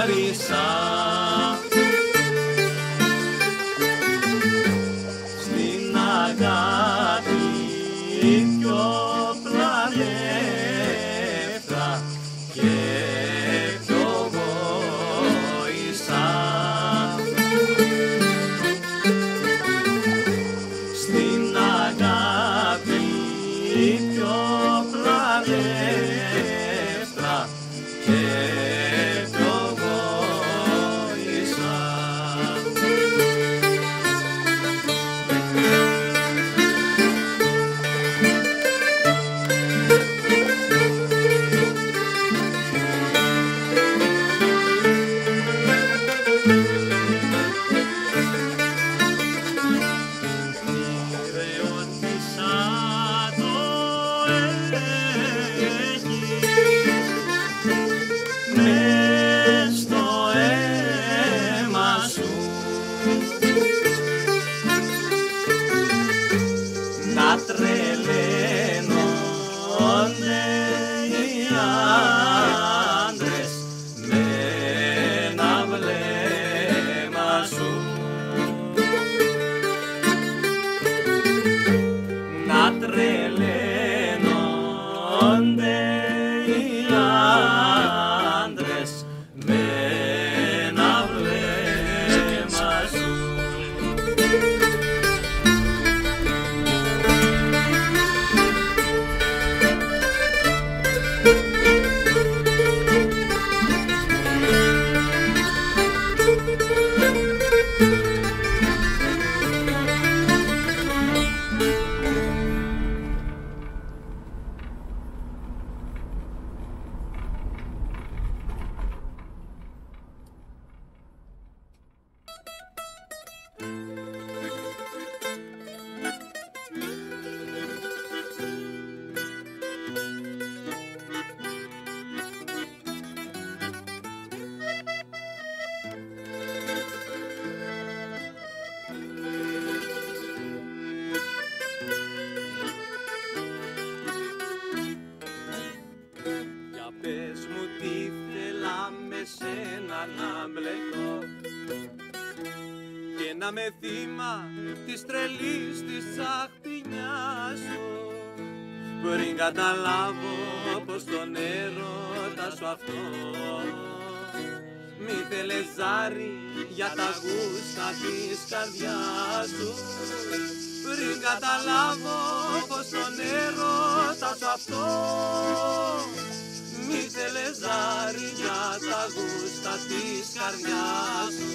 γνώρισα στην αγάπη πιο πλανεύτρα και πιο γόησα. Στην αγάπη πιο πλανεύτρα και πιο γόησα. Να με θύμα της τρελής της τσαχπινιάς σου, πριν καταλάβω πως τον έρωτα σου αυτό μη θέλες ζάρι για τα γούστα της καρδιάς σου, πριν καταλάβω πως τον έρωτα σου αυτό μη θέλες ζάρι για τα γούστα της καρδιάς σου.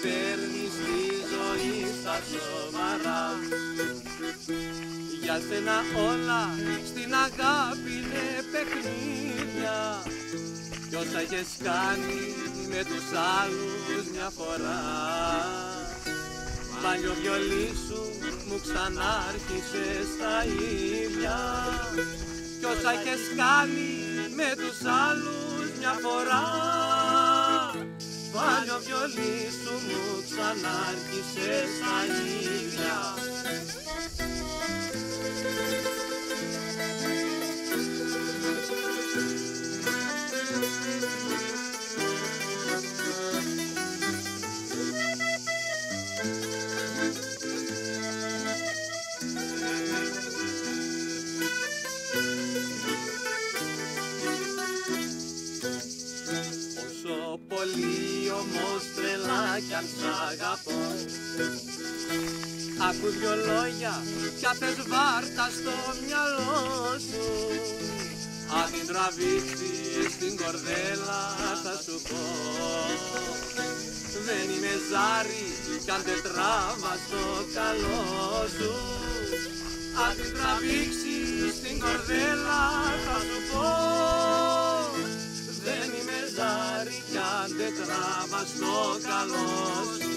Παίρνεις τη ζωή στα σοβαρά, για σένα όλα στην αγάπη είναι παιχνίδια, κι όσα έχεις κάνει με τους άλλους μια φορά, παλιό βιολί σου μου ξανάρχισε στα ίδια, κι όσα έχεις κάνει με τους άλλους μια φορά, παλιό βιολί σου μου ξανάρχισε στα ίδια. Πολύ όμως τρελά κι αν σ' αγαπώ, άκου δυο λόγια κι θες βάρτα στο μυαλό σου, αν την τραβήξεις στην κορδέλα θα σου πω, δεν είμαι ζάρι κι αν δεν τράβα στο καλό σου, αν την τραβήξεις στην κορδέλα θα σου πω, δεν είμαι ζάρι κι αν δεν τράβα στο καλό σου.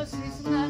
συχνά